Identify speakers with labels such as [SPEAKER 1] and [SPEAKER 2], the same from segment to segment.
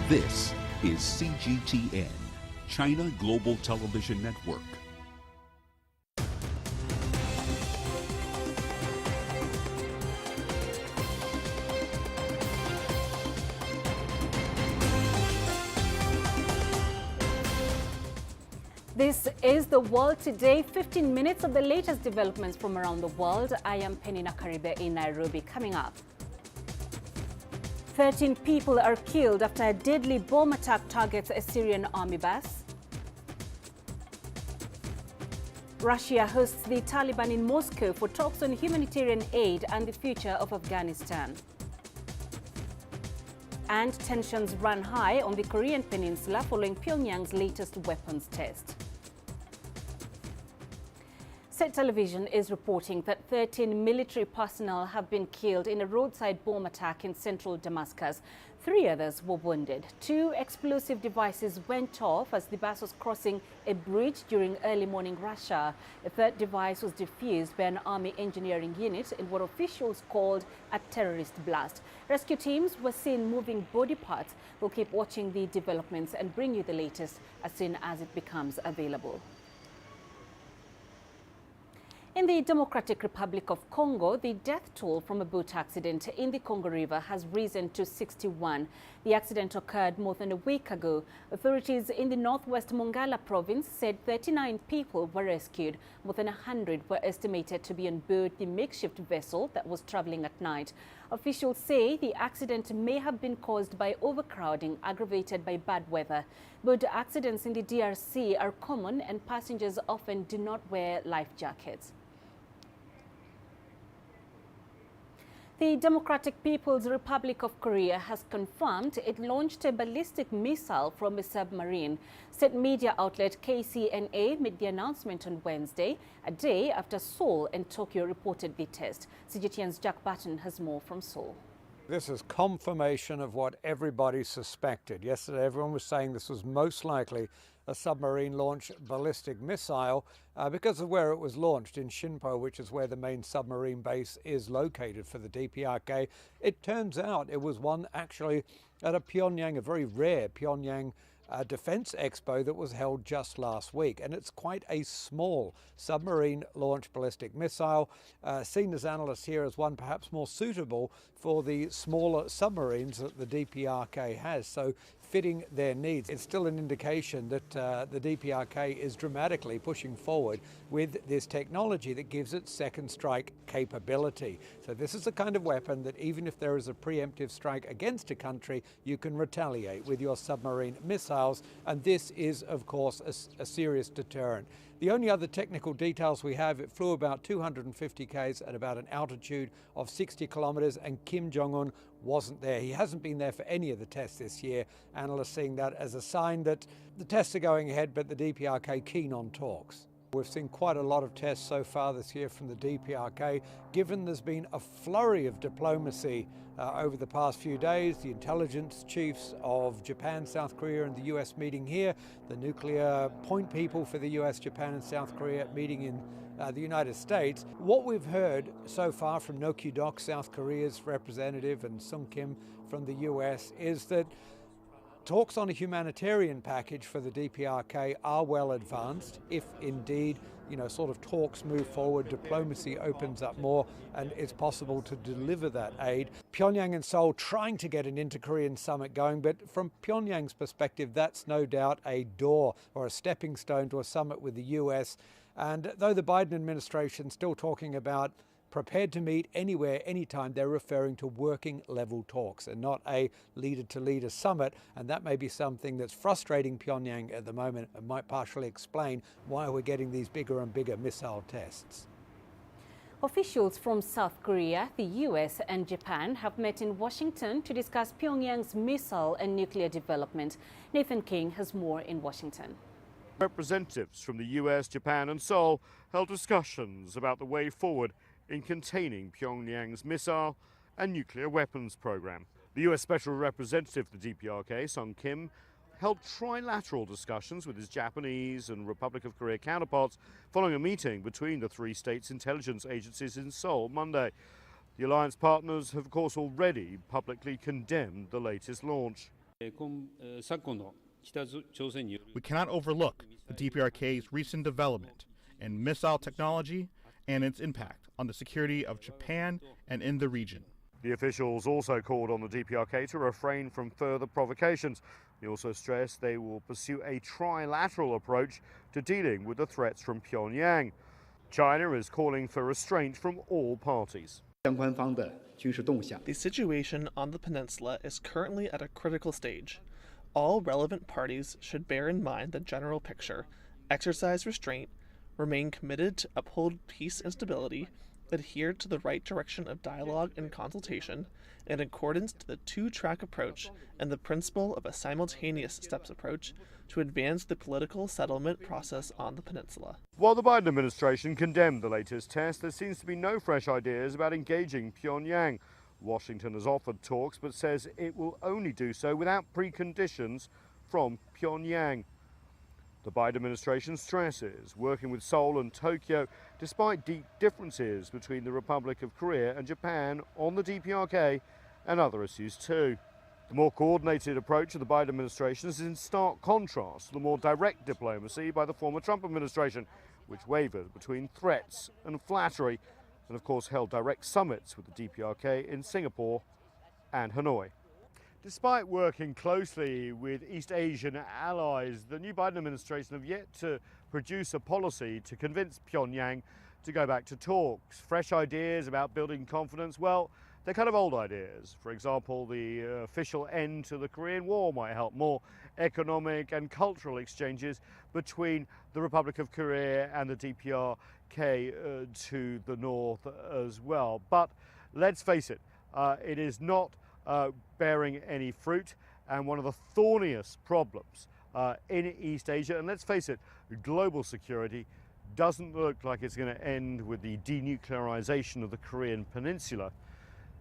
[SPEAKER 1] This is CGTN, China Global Television Network.
[SPEAKER 2] This is The World Today, 15 minutes of the latest developments from around the world. I am Peninah Karibe in Nairobi. Coming up, 13 people are killed after a deadly bomb attack targets a Syrian army base. Russia hosts the Taliban in Moscow for talks on humanitarian aid and the future of Afghanistan. And tensions run high on the Korean peninsula following Pyongyang's latest weapons test. State television is reporting that 13 military personnel have been killed in a roadside bomb attack in central Damascus. 3 others were wounded. 2 explosive devices went off as the bus was crossing a bridge during early morning rush hour. A 3rd device was defused by an army engineering unit in what officials called a terrorist blast. Rescue teams were seen moving body parts. We'll keep watching the developments and bring you the latest as soon as it becomes available. In the Democratic Republic of Congo, the death toll from a boat accident in the Congo River has risen to 61. The accident occurred more than a week ago. Authorities in the northwest Mongala province said 39 people were rescued. More than 100 were estimated to be on board the makeshift vessel that was traveling at night. Officials say the accident may have been caused by overcrowding aggravated by bad weather. Boat accidents in the DRC are common and passengers often do not wear life jackets. The Democratic People's Republic of Korea has confirmed it launched a ballistic missile from a submarine. State media outlet KCNA made the announcement on Wednesday, a day after Seoul and Tokyo reported the test. CGTN's Jack Button has more from Seoul.
[SPEAKER 3] This is confirmation of what everybody suspected. Yesterday, everyone was saying this was most likely a submarine-launched ballistic missile because of where it was launched in Shinpo, which is where the main submarine base is located for the DPRK. It turns out it was one actually at a Pyongyang, a very rare Pyongyang Defense Expo that was held just last week, and it's quite a small submarine-launched ballistic missile, seen as analysts here as one perhaps more suitable for the smaller submarines that the DPRK has, so fitting their needs. It's still an indication that the DPRK is dramatically pushing forward with this technology that gives it second strike capability. So this is the kind of weapon that even if there is a preemptive strike against a country, you can retaliate with your submarine missiles, and this is of course a serious deterrent. The only other technical details we have, it flew about 250 k's at about an altitude of 60 kilometers, and Kim Jong-un wasn't there. He hasn't been there for any of the tests this year. Analysts seeing that as a sign that the tests are going ahead, but the DPRK keen on talks. We've seen quite a lot of tests so far this year from the DPRK, given there's been a flurry of diplomacy over the past few days. The intelligence chiefs of Japan, South Korea and the US meeting here, the nuclear point people for the US, Japan and South Korea meeting in the United States. What we've heard so far from No Kyu-dok, South Korea's representative, and Sung Kim from the US is that talks on a humanitarian package for the DPRK are well advanced. If indeed, sort of talks move forward, diplomacy opens up more, and it's possible to deliver that aid. Pyongyang and Seoul trying to get an inter-Korean summit going, but from Pyongyang's perspective, that's no doubt a door or a stepping stone to a summit with the US. And though the Biden administration is still talking about prepared to meet anywhere, anytime, they're referring to working level talks and not a leader-to-leader summit. And that may be something that's frustrating Pyongyang at the moment and might partially explain why we're getting these bigger and bigger missile tests.
[SPEAKER 2] Officials from South Korea, the US and Japan have met in Washington to discuss Pyongyang's missile and nuclear development. Nathan King has more in Washington.
[SPEAKER 4] Representatives from the US, Japan and Seoul held discussions about the way forward in containing Pyongyang's missile and nuclear weapons program. The US Special Representative for the DPRK, Sung Kim, held trilateral discussions with his Japanese and Republic of Korea counterparts following a meeting between the 3 states' intelligence agencies in Seoul Monday. The alliance partners have, of course, already publicly condemned the latest launch.
[SPEAKER 5] We cannot overlook the DPRK's recent development in missile technology and its impact on the security of Japan and in the region.
[SPEAKER 4] The officials also called on the DPRK to refrain from further provocations. They also stressed they will pursue a trilateral approach to dealing with the threats from Pyongyang. China is calling for restraint from all parties.
[SPEAKER 6] The situation on the peninsula is currently at a critical stage. All relevant parties should bear in mind the general picture, exercise restraint, remain committed to uphold peace and stability, adhere to the right direction of dialogue and consultation, in accordance to the two-track approach and the principle of a simultaneous steps approach to advance the political settlement process on the peninsula.
[SPEAKER 4] While the Biden administration condemned the latest test, there seems to be no fresh ideas about engaging Pyongyang. Washington has offered talks but says it will only do so without preconditions from Pyongyang. The Biden administration stresses working with Seoul and Tokyo despite deep differences between the Republic of Korea and Japan on the DPRK and other issues too. The more coordinated approach of the Biden administration is in stark contrast to the more direct diplomacy by the former Trump administration, which wavered between threats and flattery and of course held direct summits with the DPRK in Singapore and Hanoi. Despite working closely with East Asian allies, the new Biden administration have yet to produce a policy to convince Pyongyang to go back to talks. Fresh ideas about building confidence, well, they're kind of old ideas. For example, the official end to the Korean War might help. More economic and cultural exchanges between the Republic of Korea and the DPRK to the north as well. But let's face it, it is not bearing any fruit, and one of the thorniest problems in East Asia, and let's face it, global security doesn't look like it's going to end with the denuclearization of the Korean Peninsula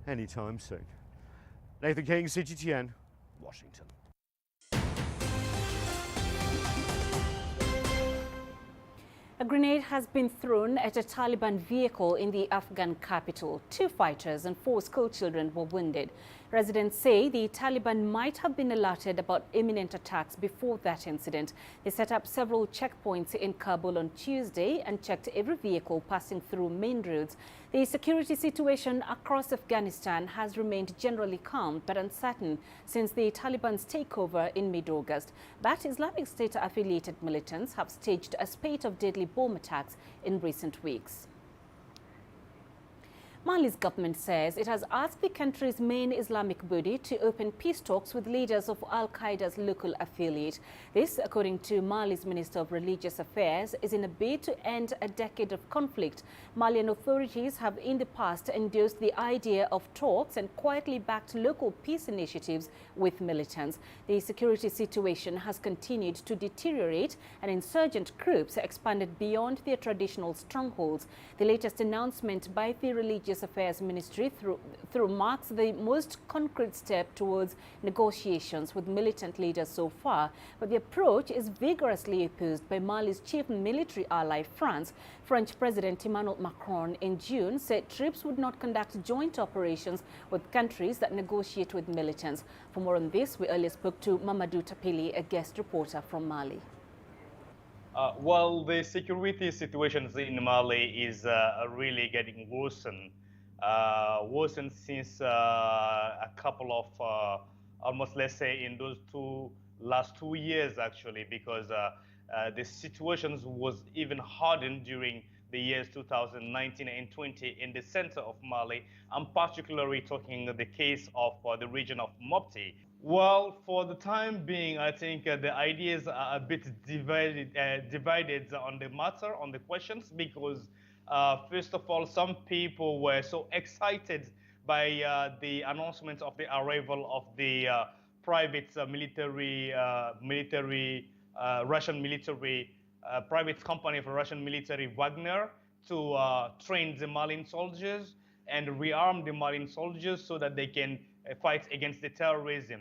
[SPEAKER 4] anytime soon. Nathan King, CGTN, Washington.
[SPEAKER 2] A grenade has been thrown at a Taliban vehicle in the Afghan capital. 2 fighters and 4 schoolchildren were wounded. Residents say the Taliban might have been alerted about imminent attacks before that incident. They set up several checkpoints in Kabul on Tuesday and checked every vehicle passing through main roads. The security situation across Afghanistan has remained generally calm but uncertain since the Taliban's takeover in mid-August. But Islamic State-affiliated militants have staged a spate of deadly bomb attacks in recent weeks. Mali's government says it has asked the country's main Islamic body to open peace talks with leaders of Al-Qaeda's local affiliate. This, according to Mali's Minister of Religious Affairs, is in a bid to end a decade of conflict. Malian authorities have in the past endorsed the idea of talks and quietly backed local peace initiatives with militants. The security situation has continued to deteriorate and insurgent groups expanded beyond their traditional strongholds. The latest announcement by the Religious Affairs Ministry through marks the most concrete step towards negotiations with militant leaders so far, but the approach is vigorously opposed by Mali's chief military ally, France. French President Emmanuel Macron in June said troops would not conduct joint operations with countries that negotiate with militants. For more on this, we earlier spoke to Mamadou Tapili, a guest reporter from Mali.
[SPEAKER 7] Well, the security situations in Mali is really getting worsened since a couple of almost, let's say, in those last 2 years actually, because the situations was even hardened during the years 2019 and 20 in the center of Mali. I'm particularly talking the case of the region of Mopti. Well, for the time being, I think the ideas are a bit divided on the matter, on the questions, because first of all, some people were so excited by the announcement of the arrival of the private Russian military, private company of Russian military Wagner to train the Malian soldiers and rearm the Malian soldiers so that they can fight against the terrorism.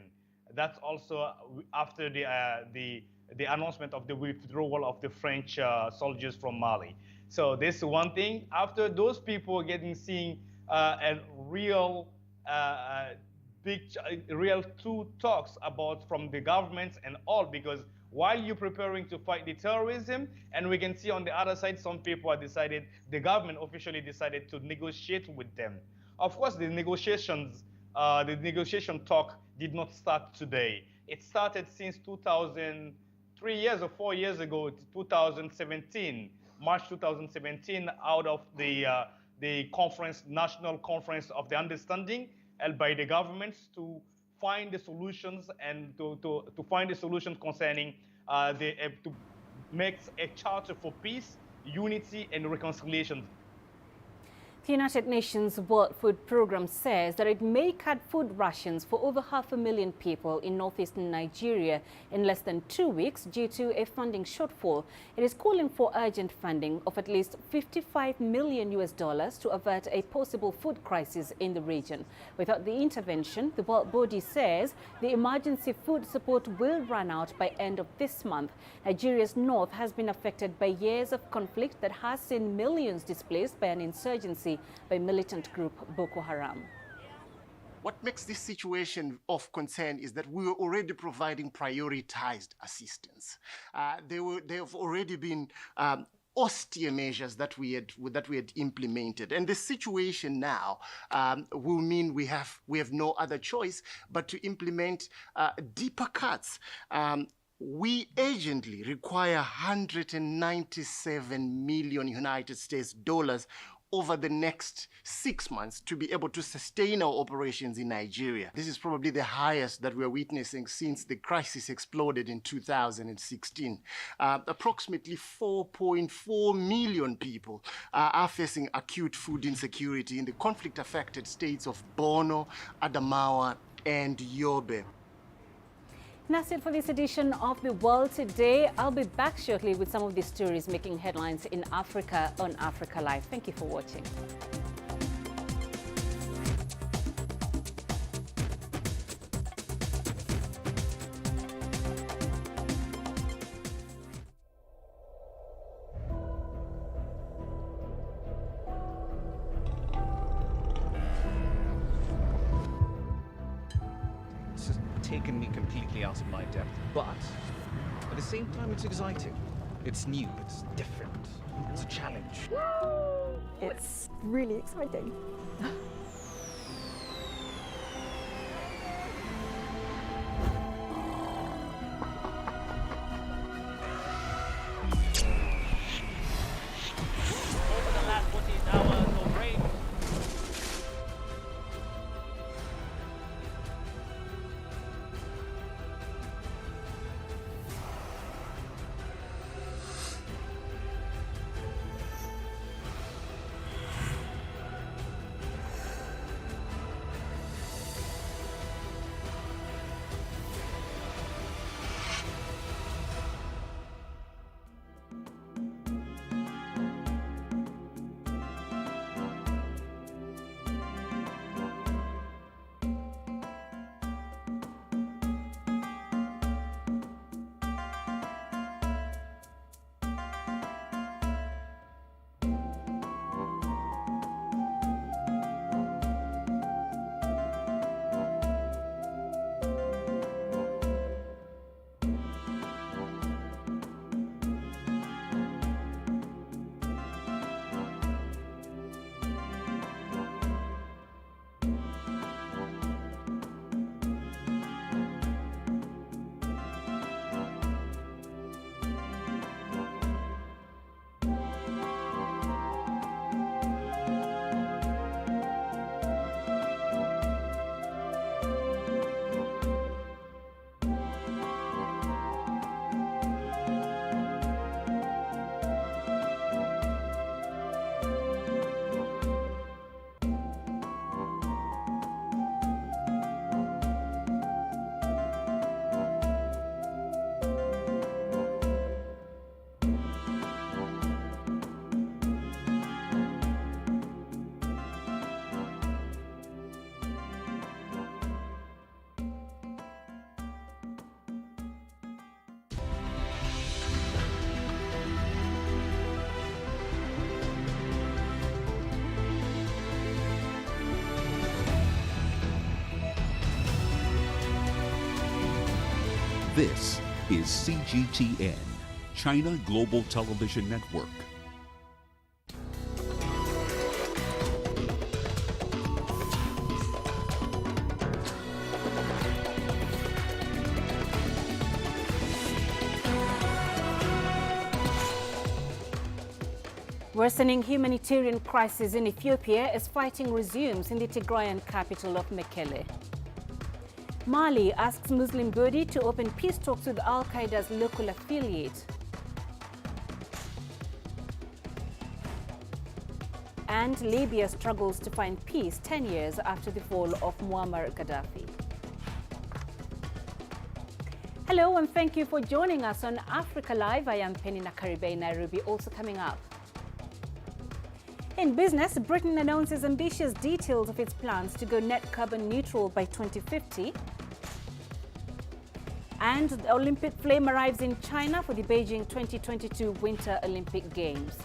[SPEAKER 7] That's also after the announcement of the withdrawal of the French soldiers from Mali. So this is one thing. After those people seeing a real real true talks about from the governments and all, because while you're preparing to fight the terrorism, and we can see on the other side, some people have decided, the government officially decided to negotiate with them. Of course, the negotiation talk did not start today. It started since 3 years or 4 years ago, 2017, March 2017, out of the conference, National Conference of the Understanding, held by the governments to find the solutions and to find the solutions concerning to make a charter for peace, unity, and reconciliation.
[SPEAKER 2] The United Nations World Food Programme says that it may cut food rations for over 500,000 people in northeastern Nigeria in less than 2 weeks due to a funding shortfall. It is calling for urgent funding of at least $55 million to avert a possible food crisis in the region. Without the intervention, the world body says the emergency food support will run out by end of this month. Nigeria's north has been affected by years of conflict that has seen millions displaced by an insurgency by militant group Boko Haram.
[SPEAKER 8] What makes this situation of concern is that we were already providing prioritized assistance. There have already been austere measures that we had implemented, and the situation now will mean we have no other choice but to implement deeper cuts. We urgently require 197 million United States dollars over the next 6 months to be able to sustain our operations in Nigeria. This is probably the highest that we're witnessing since the crisis exploded in 2016. Approximately 4.4 million people are facing acute food insecurity in the conflict-affected states of Borno, Adamawa, and Yobe.
[SPEAKER 2] That's it for this edition of The World Today. I'll be back shortly with some of the stories making headlines in Africa on Africa Live. Thank you for watching.
[SPEAKER 9] Taken me completely out of my depth, but at the same time it's exciting. It's new, it's different, it's a challenge.
[SPEAKER 10] It's really exciting.
[SPEAKER 1] This is CGTN, China Global Television Network.
[SPEAKER 2] Worsening humanitarian crisis in Ethiopia as fighting resumes in the Tigrayan capital of Mekelle. Mali asks Muslim body to open peace talks with Al-Qaeda's local affiliate. And Libya struggles to find peace 10 years after the fall of Muammar Gaddafi. Hello and thank you for joining us on Africa Live. I am Peninah Karibe in Nairobi. Also coming up. In business, Britain announces ambitious details of its plans to go net carbon neutral by 2050. And the Olympic flame arrives in China for the Beijing 2022 Winter Olympic Games.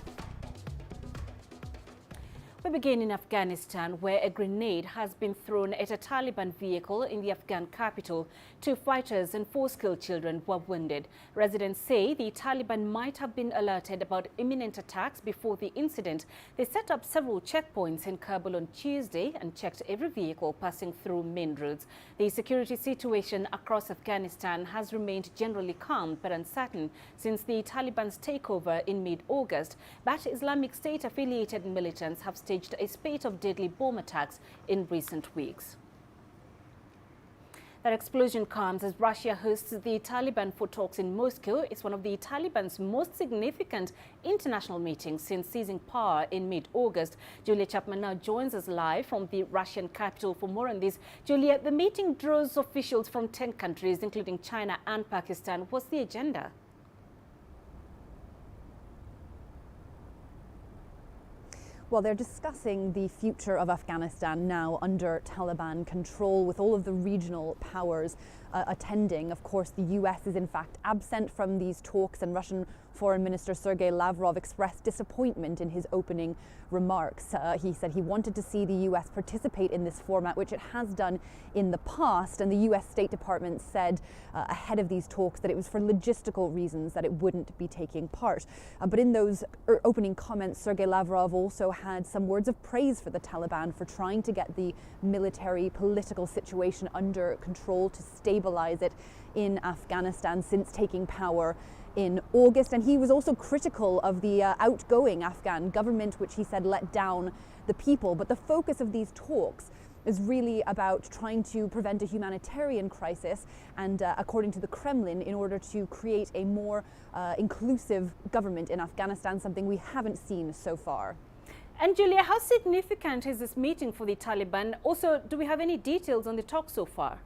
[SPEAKER 2] We begin in Afghanistan, where a grenade has been thrown at a Taliban vehicle in the Afghan capital. 2 fighters and 4 school children were wounded. Residents say the Taliban might have been alerted about imminent attacks before the incident. They set up several checkpoints in Kabul on Tuesday and checked every vehicle passing through main roads. The security situation across Afghanistan has remained generally calm but uncertain since the Taliban's takeover in mid-August. But Islamic State-affiliated militants have staged a spate of deadly bomb attacks in recent weeks. That explosion comes as Russia hosts the Taliban for talks in Moscow. It's one of the Taliban's most significant international meetings since seizing power in mid-August. Julia Chapman now joins us live from the Russian capital for more on this. Julia, the meeting draws officials from 10 countries, including China and Pakistan. What's the agenda?
[SPEAKER 11] Well, they're discussing the future of Afghanistan now under Taliban control, with all of the regional powers attending. Of course, the US is in fact absent from these talks, and Russian Foreign Minister Sergei Lavrov expressed disappointment in his opening remarks. He said he wanted to see the US participate in this format, which it has done in the past, and the US State Department said ahead of these talks that it was for logistical reasons that it wouldn't be taking part. But in those opening comments, Sergei Lavrov also had some words of praise for the Taliban for trying to get the military political situation under control, to stabilize it in Afghanistan since taking power in August. And he was also critical of the outgoing Afghan government, which he said let down the people. But the focus of these talks is really about trying to prevent a humanitarian crisis and, according to the Kremlin, in order to create a more inclusive government in Afghanistan, something we haven't seen so far.
[SPEAKER 2] And Julia, how significant is this meeting for the Taliban? Also, do we have any details on the talk so far?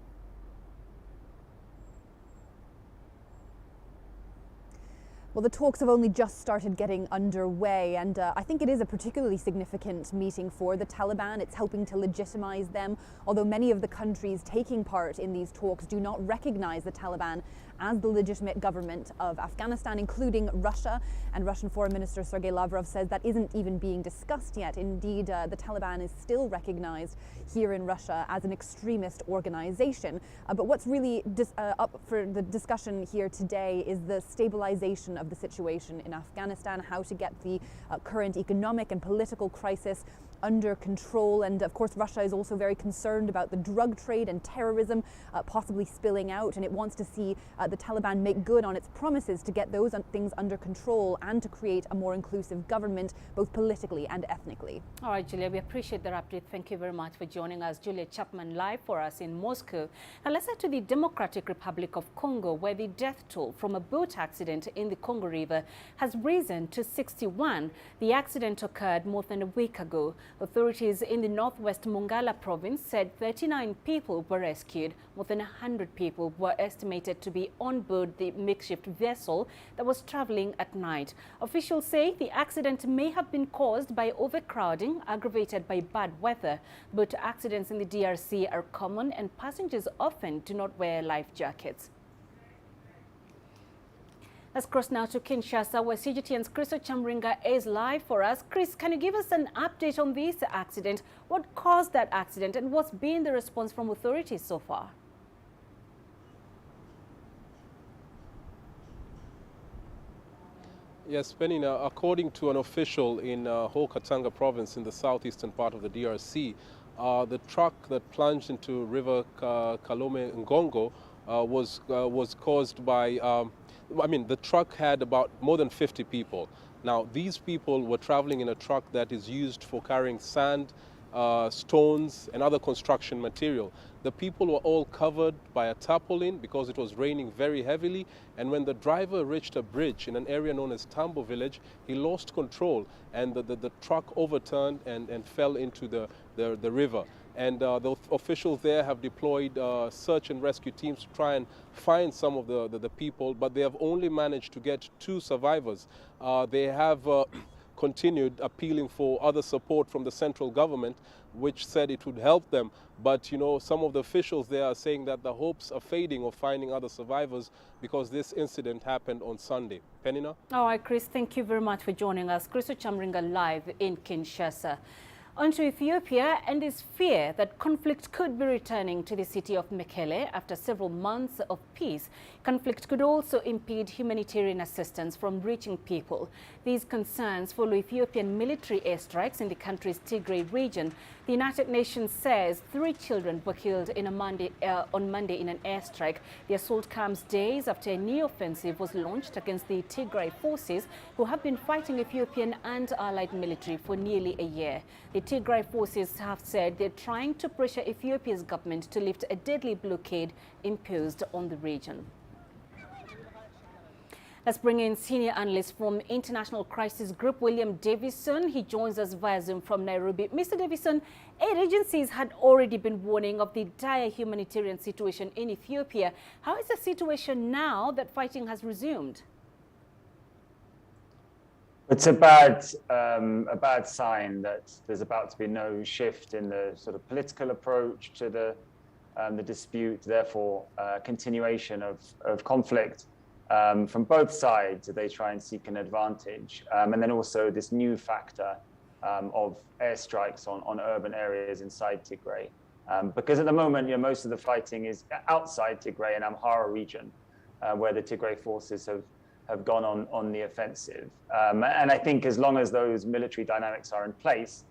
[SPEAKER 11] Well, the talks have only just started getting underway, and I think it is a particularly significant meeting for the Taliban. It's helping to legitimize them, although many of the countries taking part in these talks do not recognize the Taliban as the legitimate government of Afghanistan, including Russia. And Russian Foreign Minister Sergei Lavrov says that isn't even being discussed yet. Indeed, the Taliban is still recognized here in Russia as an extremist organization. But what's really up for the discussion here today is the stabilization of the situation in Afghanistan, how to get the current economic and political crisis under control. And of course, Russia is also very concerned about the drug trade and terrorism possibly spilling out, and it wants to see the Taliban make good on its promises to get those things under control and to create a more inclusive government, both politically and ethnically.
[SPEAKER 2] All right, Julia, we appreciate that update. Thank you very much for joining us. Julia Chapman live for us in Moscow. Now let's head to the Democratic Republic of Congo, where the death toll from a boat accident in the Congo River has risen to 61. The accident occurred more than a week ago. Authorities in the northwest Mongala province said 39 people were rescued. More than 100 people were estimated to be on board the makeshift vessel that was traveling at night. Officials say the accident may have been caused by overcrowding, aggravated by bad weather. Boat accidents in the DRC are common, and passengers often do not wear life jackets. Let's cross now to Kinshasa, where CGTN's Chris Chamringa is live for us. Chris, can you give us an update on this accident? What caused that accident, and what's been the response from authorities so far?
[SPEAKER 12] Yes, Peninah, according to an official in Haut-Katanga province in the southeastern part of the DRC, the truck that plunged into River Kalome Ngongo was caused by, the truck had about more than 50 people. Now, these people were traveling in a truck that is used for carrying sand, stones and other construction material. The people were all covered by a tarpaulin because it was raining very heavily, and when the driver reached a bridge in an area known as Tambo village, he lost control and the truck overturned and fell into the river. And the officials there have deployed search and rescue teams to try and find some of the people, but they have only managed to get 2 survivors. They have continued appealing for other support from the central government, which said it would help them. But, you know, some of the officials there are saying that the hopes are fading of finding other survivors because this incident happened on Sunday. Peninah?
[SPEAKER 2] All right, Chris, thank you very much for joining us. Chris Ochamringa live in Kinshasa. On to Ethiopia, and there's fear that conflict could be returning to the city of Mekelle after several months of peace. Conflict could also impede humanitarian assistance from reaching people. These concerns follow Ethiopian military airstrikes in the country's Tigray region. The United Nations says 3 children were killed on Monday in an airstrike. The assault comes days after a new offensive was launched against the Tigray forces, who have been fighting Ethiopian and allied military for nearly a year. The Tigray forces have said they're trying to pressure Ethiopia's government to lift a deadly blockade imposed on the region. Let's bring in senior analyst from International Crisis Group, William Davison. He joins us via Zoom from Nairobi. Mr. Davison, aid agencies had already been warning of the dire humanitarian situation in Ethiopia. How is the situation now that fighting has resumed?
[SPEAKER 13] It's a bad sign that there's about to be no shift in the sort of political approach to the dispute, therefore continuation of conflict. From both sides, they try and seek an advantage. And then also this new factor of airstrikes on urban areas inside Tigray. Because at the moment, you know, most of the fighting is outside Tigray and Amhara region, where the Tigray forces have gone on the offensive. And I think as long as those military dynamics are in place,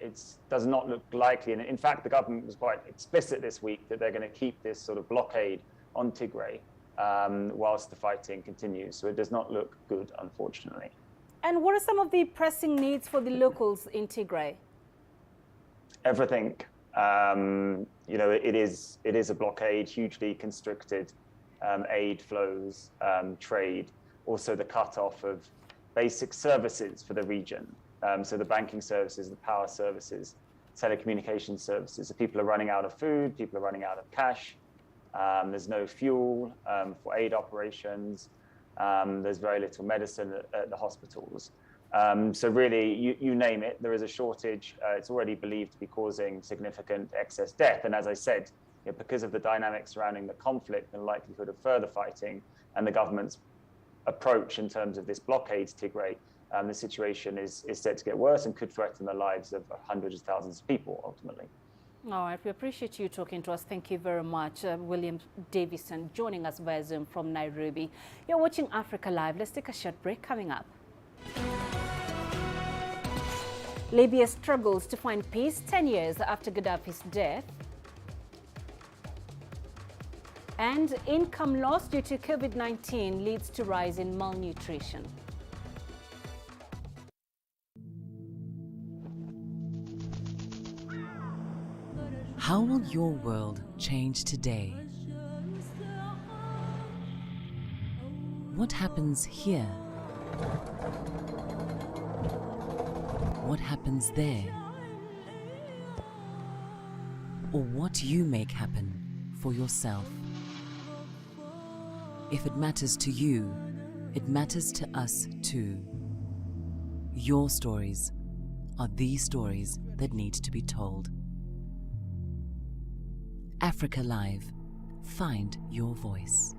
[SPEAKER 13] it does not look likely. And in fact, the government was quite explicit this week that they're going to keep this sort of blockade on Tigray whilst the fighting continues. So it does not look good, unfortunately.
[SPEAKER 2] And what are some of the pressing needs for the locals in Tigray?
[SPEAKER 13] Everything. You know, it is a blockade, hugely constricted aid flows, trade, also the cutoff of basic services for the region. So the banking services, the power services, telecommunication services. So people are running out of food, people are running out of cash. There's no fuel for aid operations. There's very little medicine at the hospitals. So really, you name it, there is a shortage. It's already believed to be causing significant excess death. And as I said, you know, because of the dynamics surrounding the conflict and likelihood of further fighting and the government's approach in terms of this blockade to Tigray, the situation is set to get worse and could threaten the lives of hundreds of thousands of people ultimately.
[SPEAKER 2] All right, we appreciate you talking to us. Thank you very much. William Davison joining us via Zoom from Nairobi. You're watching Africa Live. Let's take a short break. Coming up. Libya struggles to find peace 10 years after Gaddafi's death. And income loss due to COVID-19 leads to rise in malnutrition.
[SPEAKER 14] How will your world change today? What happens here? What happens there? Or what you make happen for yourself? If it matters to you, it matters to us too. Your stories are the stories that need to be told. Africa Live. Find your voice.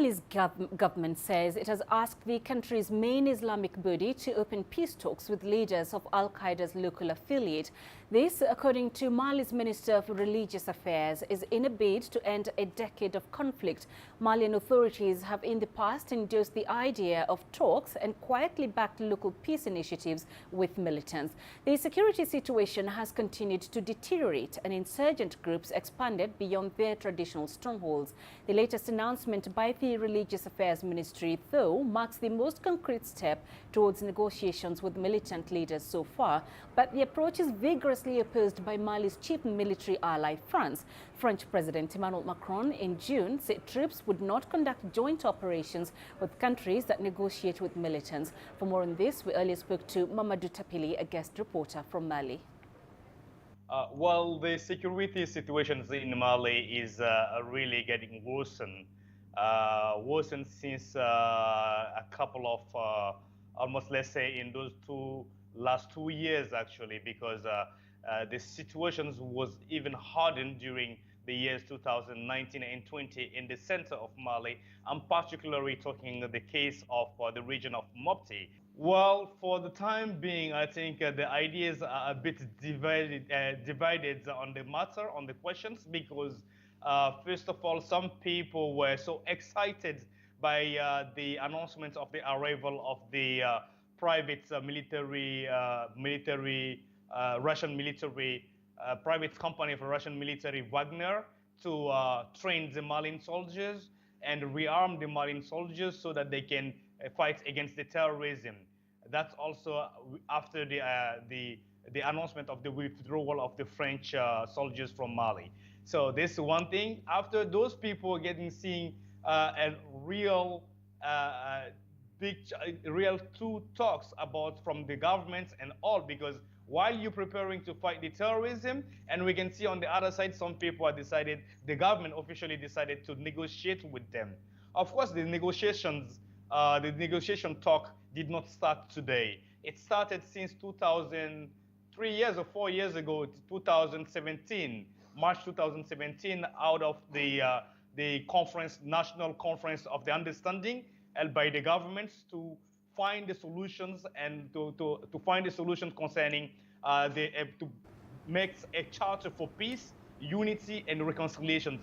[SPEAKER 2] Mali's government says it has asked the country's main Islamic body to open peace talks with leaders of Al-Qaeda's local affiliate. This, according to Mali's Minister of Religious Affairs, is in a bid to end a decade of conflict. Malian authorities have in the past endorsed the idea of talks and quietly backed local peace initiatives with militants. The security situation has continued to deteriorate and insurgent groups expanded beyond their traditional strongholds. The latest announcement by the Religious Affairs Ministry, though, marks the most concrete step towards negotiations with militant leaders so far, but the approach is vigorously opposed by Mali's chief military ally, France. French President Emmanuel Macron in June said troops would not conduct joint operations with countries that negotiate with militants. For more on this, we earlier spoke to Mamadou Tapili, a guest reporter from Mali.
[SPEAKER 7] Well, the security situations in Mali is really getting worsened since a couple of almost, let's say, in those last 2 years actually, because the situations was even hardened during the years 2019 and 20 in the center of Mali. I'm particularly talking the case of the region of Mopti. Well, for the time being, I think the ideas are a bit divided on the matter, on the questions, because first of all, some people were so excited by the announcement of the arrival of the private Russian military, private company for Russian military, Wagner, to train the Malian soldiers and rearm the Malian soldiers so that they can fight against the terrorism. That's also after the announcement of the withdrawal of the French soldiers from Mali. So this is one thing. After those people seeing a real real true talks about from the governments and all, because while you're preparing to fight the terrorism, and we can see on the other side, some people have decided, the government officially decided to negotiate with them. Of course, the negotiation talk did not start today. It started since 3 years or 4 years ago, 2017, March 2017, out of the conference, National Conference of the Understanding, held by the governments to find the solutions and to find the solutions concerning to make a charter for peace, unity, and reconciliation.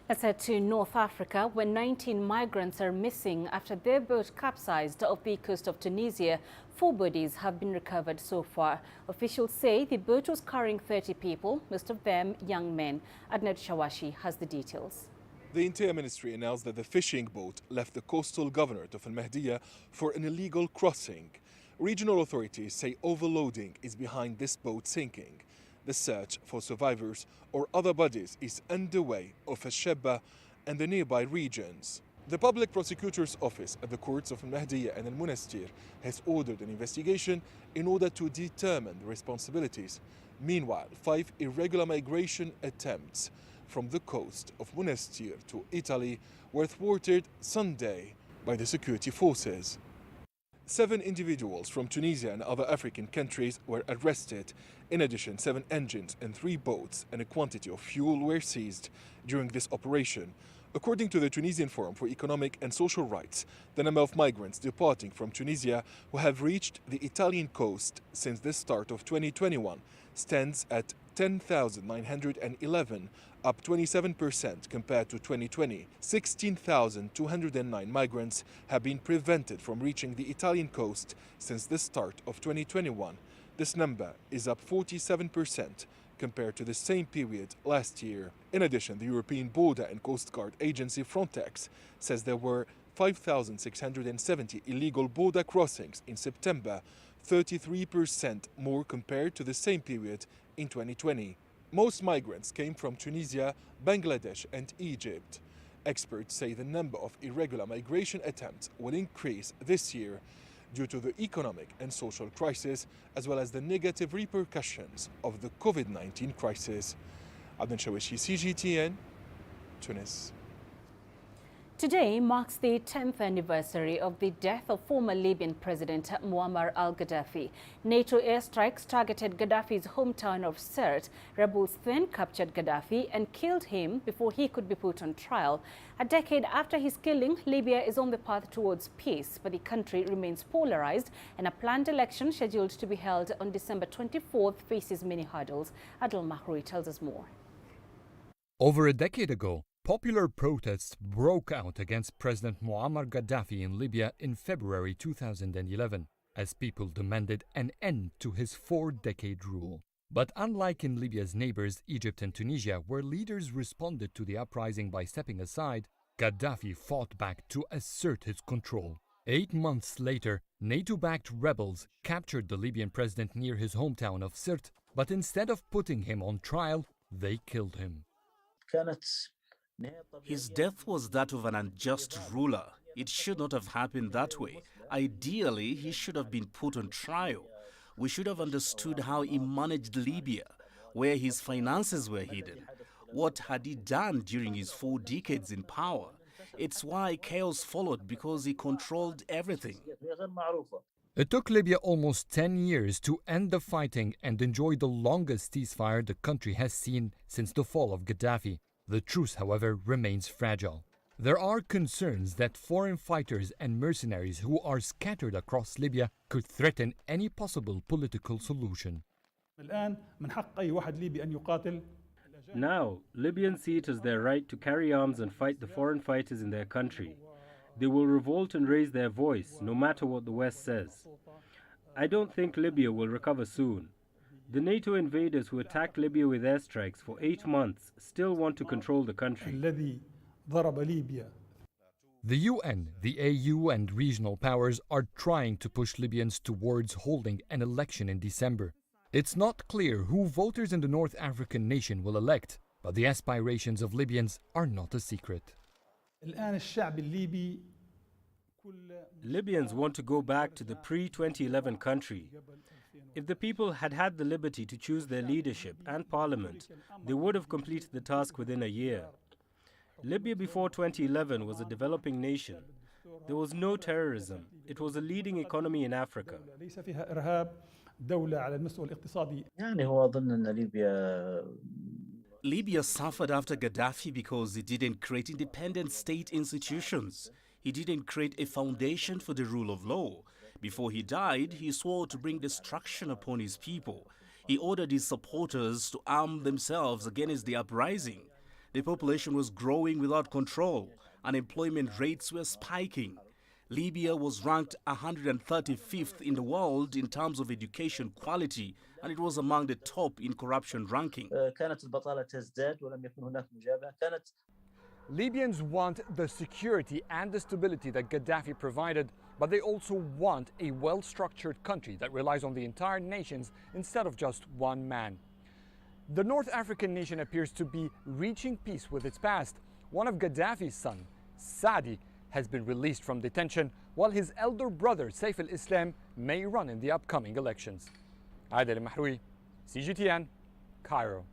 [SPEAKER 2] Let's head to North Africa, where 19 migrants are missing after their boat capsized off the coast of Tunisia. 4 bodies have been recovered so far. Officials say the boat was carrying 30 people, most of them young men. Adnad Shawashi has the details.
[SPEAKER 15] The Interior Ministry announced that the fishing boat left the coastal governorate of Al-Mahdiya for an illegal crossing. Regional authorities say overloading is behind this boat sinking. The search for survivors or other bodies is underway off Sheba and the nearby regions. The Public Prosecutor's Office at the courts of Al-Mahdiya and Al-Munastir has ordered an investigation in order to determine the responsibilities. Meanwhile, 5 irregular migration attempts from the coast of Munastir to Italy were thwarted Sunday by the security forces. 7 individuals from Tunisia and other African countries were arrested. In addition, 7 engines and 3 boats and a quantity of fuel were seized during this operation. According to the Tunisian Forum for Economic and Social Rights, the number of migrants departing from Tunisia who have reached the Italian coast since the start of 2021 stands at 10,911, up 27% compared to 2020. 16,209 migrants have been prevented from reaching the Italian coast since the start of 2021. This number is up 47% compared to the same period last year. In addition, the European Border and Coast Guard Agency Frontex says there were 5,670 illegal border crossings in September, 33% more compared to the same period in 2020. Most migrants came from Tunisia, Bangladesh and Egypt. Experts say the number of irregular migration attempts will increase this year due to the economic and social crisis, as well as the negative repercussions of the COVID-19 crisis. Adnan Shawashi, CGTN, Tunis.
[SPEAKER 2] Today marks the 10th anniversary of the death of former Libyan President Muammar al-Gaddafi. NATO airstrikes targeted Gaddafi's hometown of Sirte. Rebels then captured Gaddafi and killed him before he could be put on trial. A decade after his killing, Libya is on the path towards peace, but the country remains polarized, and a planned election scheduled to be held on December 24th faces many hurdles. Adil Mahroui tells us more.
[SPEAKER 16] Over a decade ago, popular protests broke out against President Muammar Gaddafi in Libya in February 2011, as people demanded an end to his four-decade rule. But unlike in Libya's neighbors Egypt and Tunisia, where leaders responded to the uprising by stepping aside, Gaddafi fought back to assert his control. 8 months later, NATO-backed rebels captured the Libyan president near his hometown of Sirte, but instead of putting him on trial, they killed him.
[SPEAKER 17] His death was that of an unjust ruler. It should not have happened that way. Ideally, he should have been put on trial. We should have understood how he managed Libya, where his finances were hidden. What had he done during his 4 decades in power? It's why chaos followed, because he controlled everything.
[SPEAKER 16] It took Libya almost 10 years to end the fighting and enjoy the longest ceasefire the country has seen since the fall of Gaddafi. The truce, however, remains fragile. There are concerns that foreign fighters and mercenaries who are scattered across Libya could threaten any possible political solution.
[SPEAKER 18] Now, Libyans see it as their right to carry arms and fight the foreign fighters in their country. They will revolt and raise their voice, no matter what the West says. I don't think Libya will recover soon. The NATO invaders who attacked Libya with airstrikes for 8 months still want to control the country.
[SPEAKER 16] The UN, the AU and regional powers are trying to push Libyans towards holding an election in December. It's not clear who voters in the North African nation will elect, but the aspirations of Libyans are not a secret.
[SPEAKER 18] Libyans want to go back to the pre-2011 country. If the people had had the liberty to choose their leadership and parliament, they would have completed the task within a year. Libya before 2011 was a developing nation. There was no terrorism. It was a leading economy in Africa.
[SPEAKER 17] Libya suffered after Gaddafi because he didn't create independent state institutions. He didn't create a foundation for the rule of law. Before he died, he swore to bring destruction upon his people. He ordered his supporters to arm themselves against the uprising. The population was growing without control. Unemployment rates were spiking. Libya was ranked 135th in the world in terms of education quality, and it was among the top in corruption ranking.
[SPEAKER 16] Libyans want the security and the stability that Gaddafi provided, but they also want a well-structured country that relies on the entire nations instead of just one man. The North African nation appears to be reaching peace with its past. One of Gaddafi's sons, Saadi, has been released from detention, while his elder brother, Saif al-Islam, may run in the upcoming elections. Adil Mahroui, CGTN, Cairo.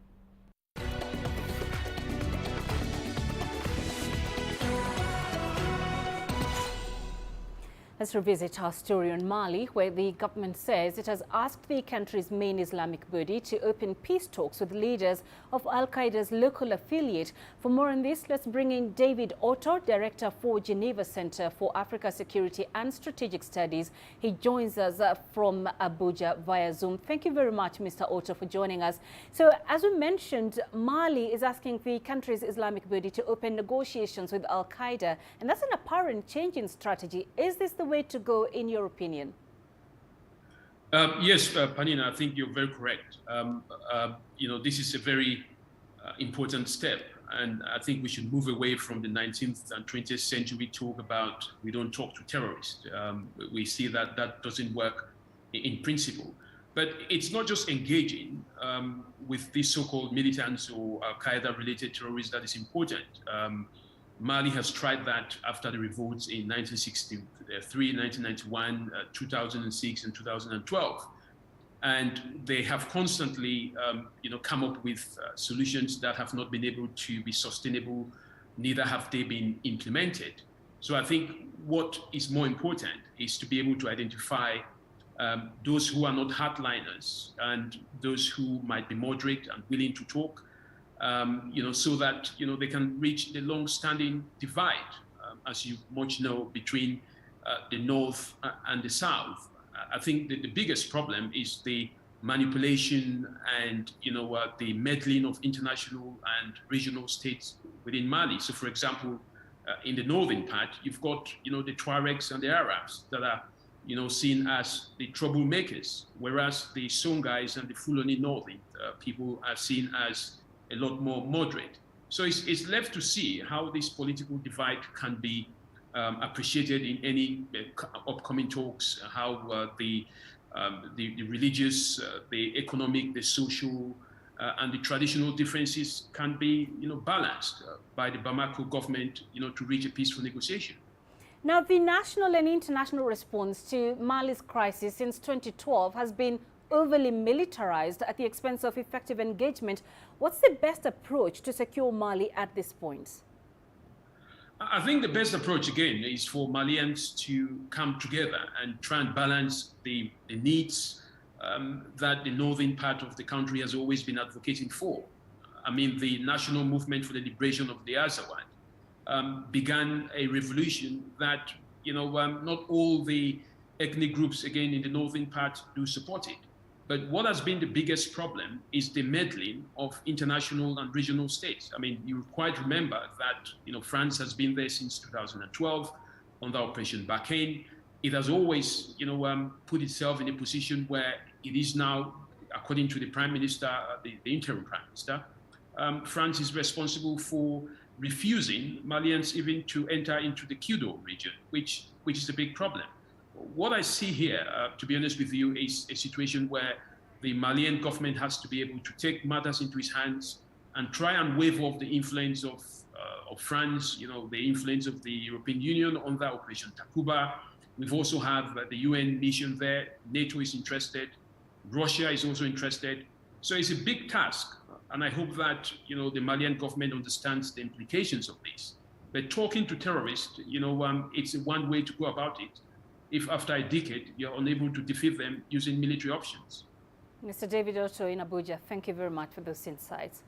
[SPEAKER 2] Let's revisit our story on Mali, where the government says it has asked the country's main Islamic body to open peace talks with leaders of Al-Qaeda's local affiliate. For more on this, let's bring in David Otto, Director for Geneva Center for Africa Security and Strategic Studies. He joins us from Abuja via Zoom. Thank you very much, Mr. Otto, for joining us. So, as we mentioned, Mali is asking the country's Islamic body to open negotiations with Al-Qaeda, and that's an apparent change in strategy. Is this the way to go, in your opinion?
[SPEAKER 19] Yes, Peninah, I think you're very correct. This is a very important step, and I think we should move away from the 19th and 20th century talk about we don't talk to terrorists. We see that that doesn't work in principle. But it's not just engaging with these so-called militants or Al-Qaeda-related terrorists that is important. Mali has tried that after the revolts in 1963, 1991, 2006, and 2012. And they have constantly, come up with solutions that have not been able to be sustainable neither have they been implemented. So I think what is more important is to be able to identify those who are not hardliners and those who might be moderate and willing to talk, so that they can reach the long-standing divide, as you much know, between the North and the South. I think that the biggest problem is the manipulation and the meddling of international and regional states within Mali. So, for example, in the northern part, you've got the Tuaregs and the Arabs that are seen as the troublemakers, whereas the Songais and the Fulani northern people are seen as a lot more moderate. So it's left to see how this political divide can be appreciated in any upcoming talks, how the religious, the economic, the social, and the traditional differences can be balanced by the Bamako government to reach a peaceful negotiation.
[SPEAKER 2] Now, the national and international response to Mali's crisis since 2012 has been overly militarized at the expense of effective engagement. What's the best approach to secure Mali at this point?
[SPEAKER 19] I think the best approach, again, is for Malians to come together and try and balance the needs that the northern part of the country has always been advocating for. I mean, the National Movement for the Liberation of the Azawad began a revolution that, not all the ethnic groups, again, in the northern part do support it. But what has been the biggest problem is the meddling of international and regional states. I mean, you quite remember that, France has been there since 2012 under Operation Barkhane. It has always, put itself in a position where it is now, according to the Prime Minister, the interim Prime Minister, France is responsible for refusing Malians even to enter into the Kidal region, which is a big problem. What I see here, to be honest with you, is a situation where the Malian government has to be able to take matters into its hands and try and wave off the influence of France, the influence of the European Union on that Operation Takuba. We've also have the UN mission there. NATO is interested. Russia is also interested. So it's a big task. And I hope that, the Malian government understands the implications of this. But talking to terrorists, it's one way to go about it. If after a decade, you're unable to defeat them using military options.
[SPEAKER 2] Mr. David Otto in Abuja, thank you very much for those insights.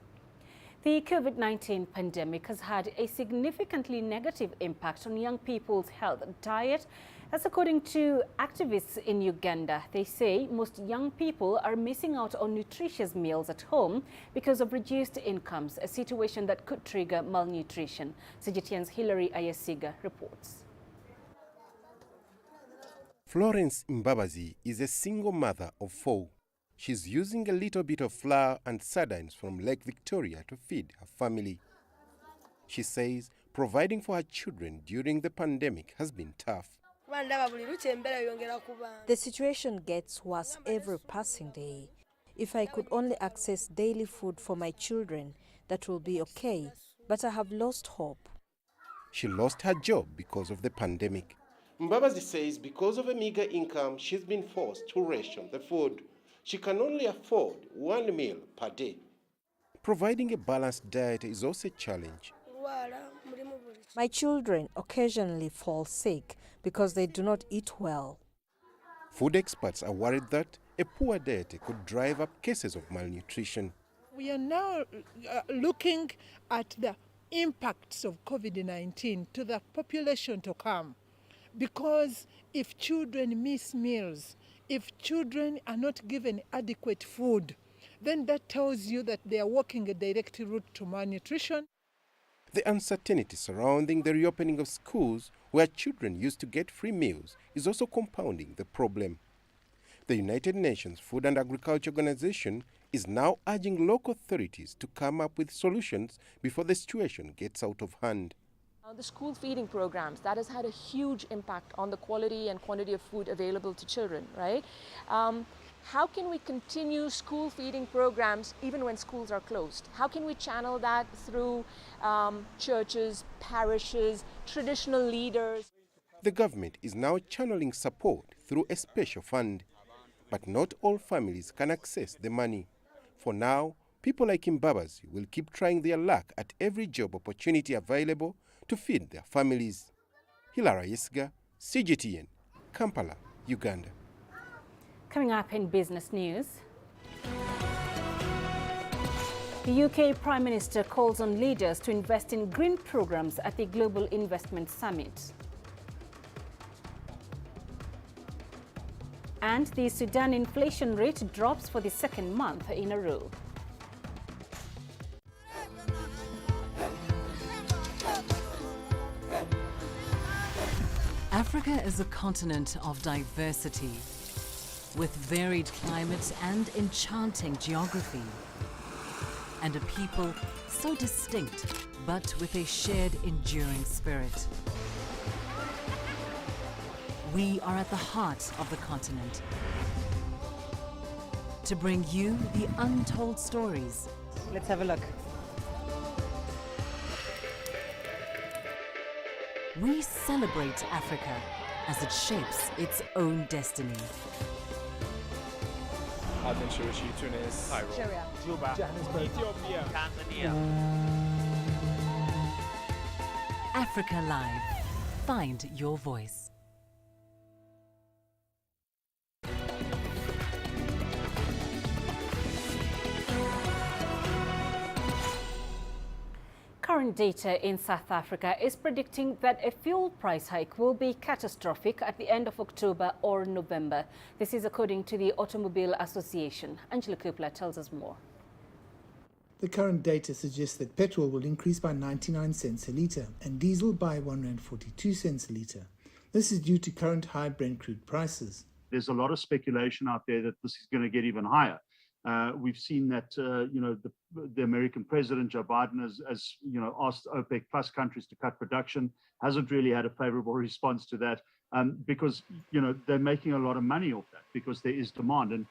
[SPEAKER 2] The COVID-19 pandemic has had a significantly negative impact on young people's health and diet. That's according to activists in Uganda. They say most young people are missing out on nutritious meals at home because of reduced incomes, a situation that could trigger malnutrition. CGTN's Hilary Ayesiga reports.
[SPEAKER 20] Florence Mbabazi is a single mother of 4. She's using a little bit of flour and sardines from Lake Victoria to feed her family. She says providing for her children during the pandemic has been tough.
[SPEAKER 21] The situation gets worse every passing day. If I could only access daily food for my children, that will be okay, but I have lost hope.
[SPEAKER 20] She lost her job because of the pandemic. Mbabazi says because of a meager income, she's been forced to ration the food. She can only afford 1 meal per day. Providing a balanced diet is also a challenge.
[SPEAKER 21] My children occasionally fall sick because they do not eat well.
[SPEAKER 20] Food experts are worried that a poor diet could drive up cases of malnutrition.
[SPEAKER 22] We are now looking at the impacts of COVID-19 to the population to come. Because if children miss meals, if children are not given adequate food, then that tells you that they are walking a direct route to malnutrition.
[SPEAKER 20] The uncertainty surrounding the reopening of schools where children used to get free meals is also compounding the problem. The United Nations Food and Agriculture Organization is now urging local authorities to come up with solutions before the situation gets out of hand.
[SPEAKER 23] The school feeding programs, that has had a huge impact on the quality and quantity of food available to children, right? How can we continue school feeding programs even when schools are closed? How can we channel that through churches, parishes, traditional leaders?
[SPEAKER 20] The government is now channeling support through a special fund, but not all families can access the money. For now, People like Mbabazi will keep trying their luck at every job opportunity available to feed their families. Hilara Yesga, CGTN, Kampala, Uganda.
[SPEAKER 2] Coming up in business news, the UK Prime Minister calls on leaders to invest in green programs at the Global Investment Summit. And the Sudan inflation rate drops for the second month in a row.
[SPEAKER 14] Africa is a continent of diversity, with varied climates and enchanting geography, and a people so distinct, but with a shared enduring spirit. We are at the heart of the continent to bring you the untold stories.
[SPEAKER 2] Let's have a look.
[SPEAKER 14] We celebrate Africa as it shapes its own destiny.
[SPEAKER 3] Tunis, Cairo,
[SPEAKER 10] Syria,
[SPEAKER 3] Juba,
[SPEAKER 10] Johannesburg,
[SPEAKER 3] Ethiopia, Tanzania.
[SPEAKER 14] Africa Live. Find your voice.
[SPEAKER 2] Current data in South Africa is predicting that a fuel price hike will be catastrophic at the end of October or November. This is according to the Automobile Association. Angela Kupla tells us more.
[SPEAKER 5] The current data suggests that petrol will increase by 99 cents a litre and diesel by 142 cents a litre. This is due to current high Brent crude prices.
[SPEAKER 6] There's a lot of speculation out there that this is going to get even higher. We've seen that, the American president, Joe Biden, has asked OPEC plus countries to cut production, hasn't really had a favorable response to that because, they're making a lot of money off that because there is demand. And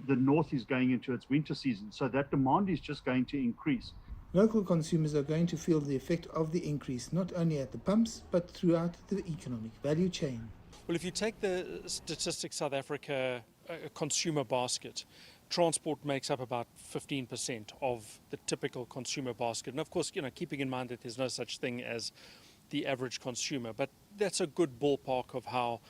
[SPEAKER 6] the North is going into its winter season, so that demand is just going to increase.
[SPEAKER 5] Local consumers are going to feel the effect of the increase, not only at the pumps, but throughout the economic value chain.
[SPEAKER 24] Well, if you take the Statistics South Africa consumer basket, transport makes up about 15% of the typical consumer basket. And of course, keeping in mind that there's no such thing as the average consumer, but that's a good ballpark of how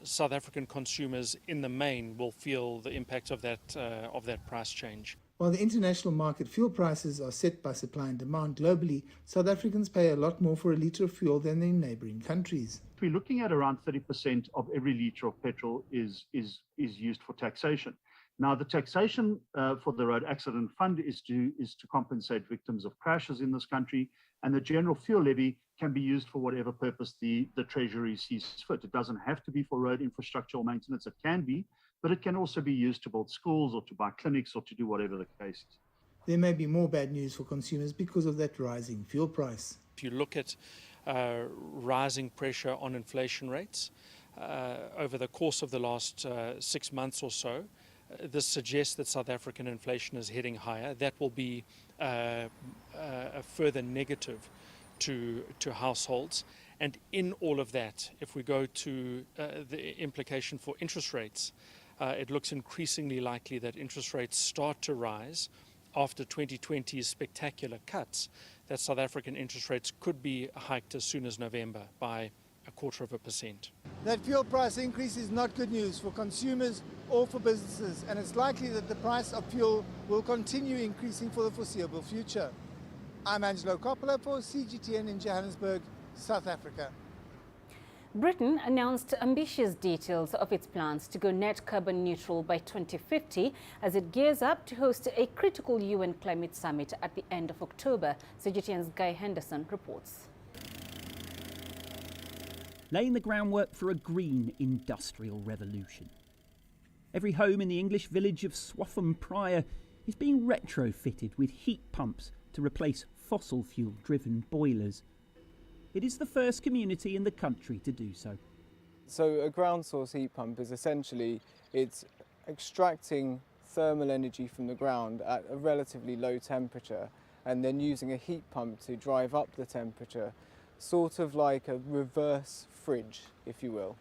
[SPEAKER 24] South African consumers in the main will feel the impact of that price change.
[SPEAKER 5] While the international market fuel prices are set by supply and demand globally, South Africans pay a lot more for a litre of fuel than in neighbouring countries.
[SPEAKER 6] We're looking at around 30% of every litre of petrol is used for taxation. Now, the taxation for the Road Accident Fund is to compensate victims of crashes in this country, and the general fuel levy can be used for whatever purpose the Treasury sees fit. It doesn't have to be for road infrastructure or maintenance. It can be, but it can also be used to build schools or to buy clinics or to do whatever the case is.
[SPEAKER 5] There may be more bad news for consumers because of that rising fuel price.
[SPEAKER 24] If you look at rising pressure on inflation rates over the course of the last 6 months or so, this suggests that South African inflation is heading higher. That will be a further negative to households. And in all of that, if we go to the implication for interest rates, it looks increasingly likely that interest rates start to rise after 2020's spectacular cuts, that South African interest rates could be hiked as soon as November by 0.25%.
[SPEAKER 25] That fuel price increase is not good news for consumers or for businesses, and it's likely that the price of fuel will continue increasing for the foreseeable future. I'm Angelo Coppola for CGTN in Johannesburg, South Africa.
[SPEAKER 2] Britain announced ambitious details of its plans to go net carbon neutral by 2050 as it gears up to host a critical UN climate summit at the end of October. CGTN's Guy Henderson reports.
[SPEAKER 26] Laying the groundwork for a green industrial revolution. Every home in the English village of Swaffham Prior is being retrofitted with heat pumps to replace fossil fuel-driven boilers. It is the first community in the country to do so.
[SPEAKER 27] So a ground source heat pump is essentially, it's extracting thermal energy from the ground at a relatively low temperature and then using a heat pump to drive up the temperature, sort of like a reverse fridge, if you will.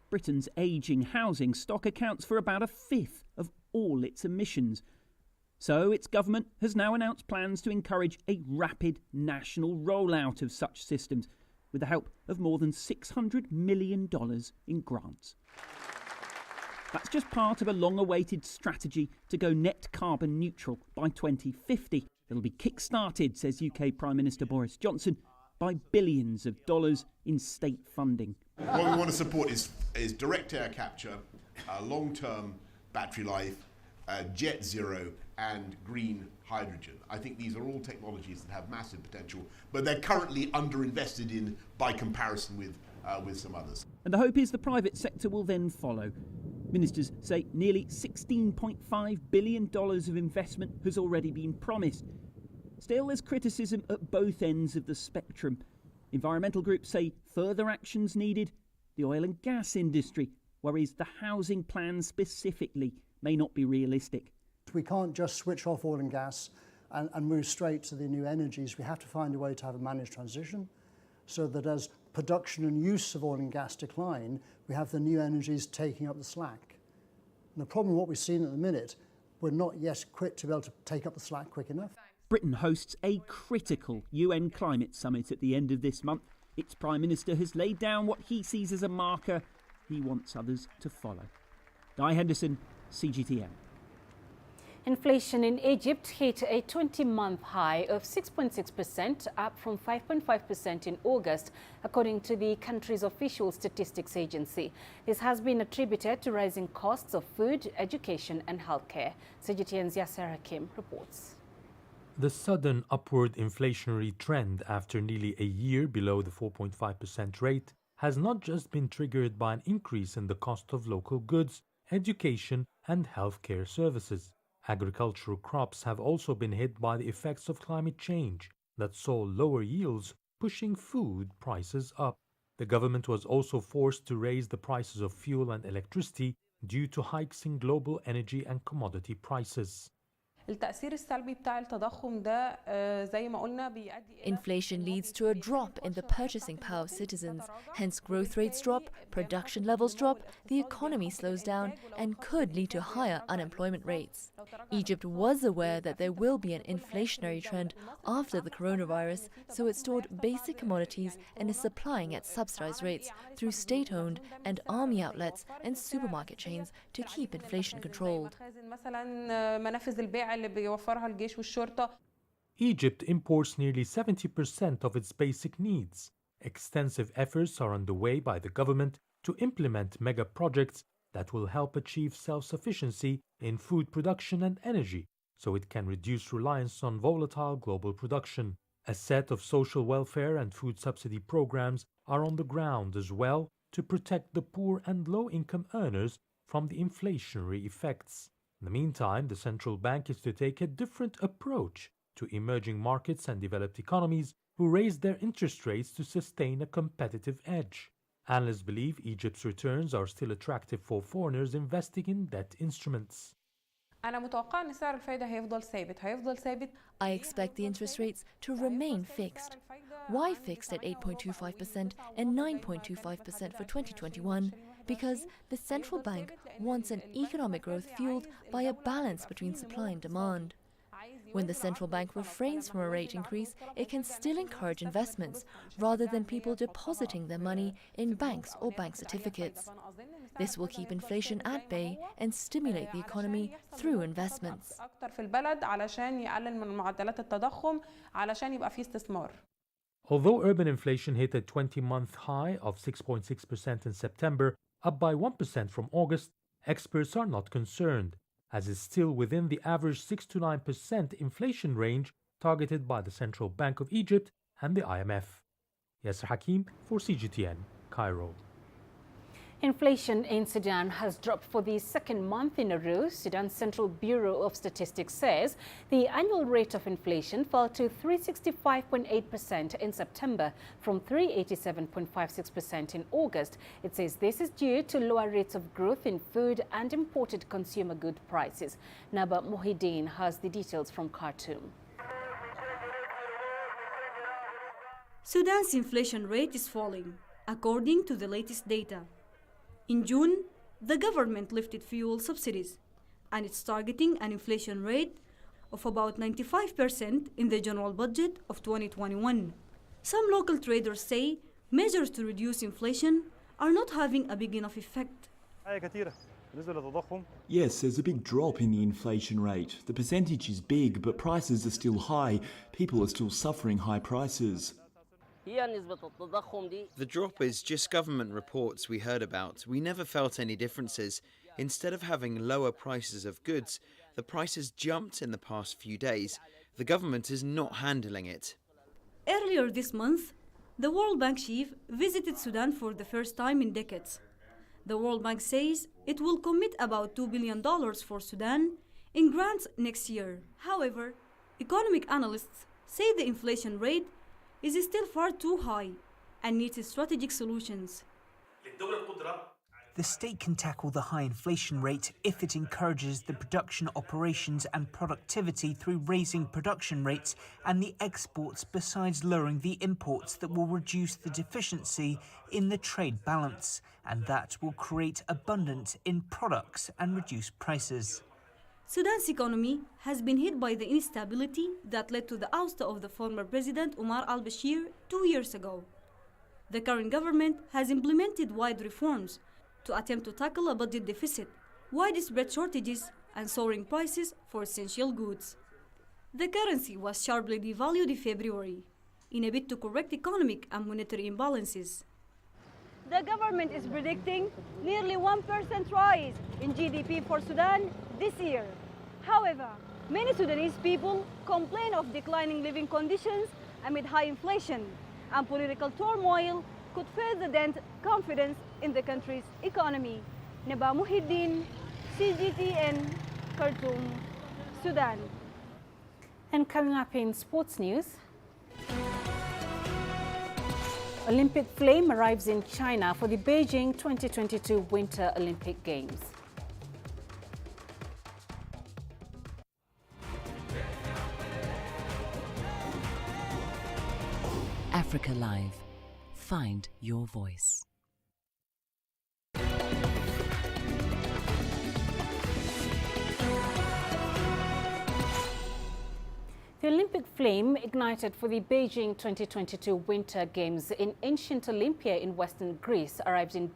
[SPEAKER 26] Britain's ageing housing stock accounts for about a fifth of all its emissions. So its government has now announced plans to encourage a rapid national rollout of such systems with the help of more than $600 million in grants. That's just part of a long-awaited strategy to go net carbon neutral by 2050. It'll be kick-started, says UK Prime Minister Boris Johnson, by billions of dollars in state funding.
[SPEAKER 1] What we want to support is direct air capture, long-term battery life, jet zero and green hydrogen. I think these are all technologies that have massive potential, but they're currently underinvested in by comparison with some others.
[SPEAKER 26] And the hope is the private sector will then follow. Ministers say nearly $16.5 billion of investment has already been promised. Still, there's criticism at both ends of the spectrum. Environmental groups say further action's needed. The oil and gas industry worries the housing plan specifically may not be realistic.
[SPEAKER 4] We can't just switch off oil and gas and move straight to the new energies. We have to find a way to have a managed transition so that as production and use of oil and gas decline, we have the new energies taking up the slack. And the problem, what we've seen at the minute, we're not yet equipped to be able to take up the slack quick enough.
[SPEAKER 26] Britain hosts a critical UN climate summit at the end of this month. Its Prime Minister has laid down what he sees as a marker he wants others to follow. Guy Henderson, CGTN.
[SPEAKER 2] Inflation in Egypt hit a 20-month high of 6.6%, up from 5.5% in August, according to the country's official statistics agency. This has been attributed to rising costs of food, education and healthcare. CGTN's Yasser Hakim reports.
[SPEAKER 8] The sudden upward inflationary trend after nearly a year below the 4.5% rate has not just been triggered by an increase in the cost of local goods, education and healthcare services. Agricultural crops have also been hit by the effects of climate change that saw lower yields pushing food prices up. The government was also forced to raise the prices of fuel and electricity due to hikes in global energy and commodity prices.
[SPEAKER 9] Inflation leads to a drop in the purchasing power of citizens. Hence, growth rates drop, production levels drop, the economy slows down, and could lead to higher unemployment rates. Egypt was aware that there will be an inflationary trend after the coronavirus, so it stored basic commodities and is supplying at subsidized rates through state-owned and army outlets and supermarket chains to keep inflation controlled.
[SPEAKER 8] Egypt imports nearly 70% of its basic needs. Extensive efforts are underway by the government to implement mega projects that will help achieve self-sufficiency in food production and energy, so it can reduce reliance on volatile global production. A set of social welfare and food subsidy programs are on the ground as well to protect the poor and low-income earners from the inflationary effects. In the meantime, the central bank is to take a different approach to emerging markets and developed economies who raise their interest rates to sustain a competitive edge. Analysts believe Egypt's returns are still attractive for foreigners investing in debt instruments.
[SPEAKER 9] I expect the interest rates to remain fixed. Why fixed at 8.25% and 9.25% for 2021? Because the central bank wants an economic growth fueled by a balance between supply and demand. When the central bank refrains from a rate increase, it can still encourage investments rather than people depositing their money in banks or bank certificates. This will keep inflation at bay and stimulate the economy through investments.
[SPEAKER 8] Although urban inflation hit a 20-month high of 6.6% in September, up by 1% from August, experts are not concerned, as is still within the average 6 to 9% inflation range targeted by the Central Bank of Egypt and the IMF. Yasser Hakim for CGTN, Cairo.
[SPEAKER 2] Inflation in Sudan has dropped for the second month in a row. Sudan's Central Bureau of Statistics says the annual rate of inflation fell to 365.8% in September from 387.56% in August. It says this is due to lower rates of growth in food and imported consumer good prices. Naba Mohideen has the details from Khartoum.
[SPEAKER 11] Sudan's inflation rate is falling, according to the latest data. In June, the government lifted fuel subsidies, and it's targeting an inflation rate of about 95% in the general budget of 2021. Some local traders say measures to reduce inflation are not having a big enough effect.
[SPEAKER 7] Yes, there's a big drop in the inflation rate. The percentage is big, but prices are still high. People are still suffering high prices.
[SPEAKER 12] The drop is just government reports we heard about. We never felt any differences. Instead of having lower prices of goods, the prices jumped in the past few days. The government is not handling it.
[SPEAKER 11] Earlier this month, the World Bank chief visited Sudan for the first time in decades. The World Bank says it will commit about $2 billion for Sudan in grants next year. However, economic analysts say the inflation rate is still far too high and needs strategic solutions.
[SPEAKER 13] The state can tackle the high inflation rate if it encourages the production operations and productivity through raising production rates and the exports, besides lowering the imports that will reduce the deficiency in the trade balance, and that will create abundance in products and reduce prices.
[SPEAKER 11] Sudan's economy has been hit by the instability that led to the ouster of the former president Omar al-Bashir 2 years ago. The current government has implemented wide reforms to attempt to tackle a budget deficit, widespread shortages, and soaring prices for essential goods. The currency was sharply devalued in February in a bid to correct economic and monetary imbalances.
[SPEAKER 15] The government is predicting nearly 1% rise in GDP for Sudan this year. However, many Sudanese people complain of declining living conditions amid high inflation, and political turmoil could further dent confidence in the country's economy. Naba Muhiddin, CGTN, Khartoum, Sudan.
[SPEAKER 2] And coming up in sports news, Olympic flame arrives in China for the Beijing 2022 Winter Olympic Games.
[SPEAKER 14] Africa Live. Find your voice.
[SPEAKER 2] The Olympic flame ignited for the Beijing 2022 Winter Games in ancient Olympia in western Greece arrives in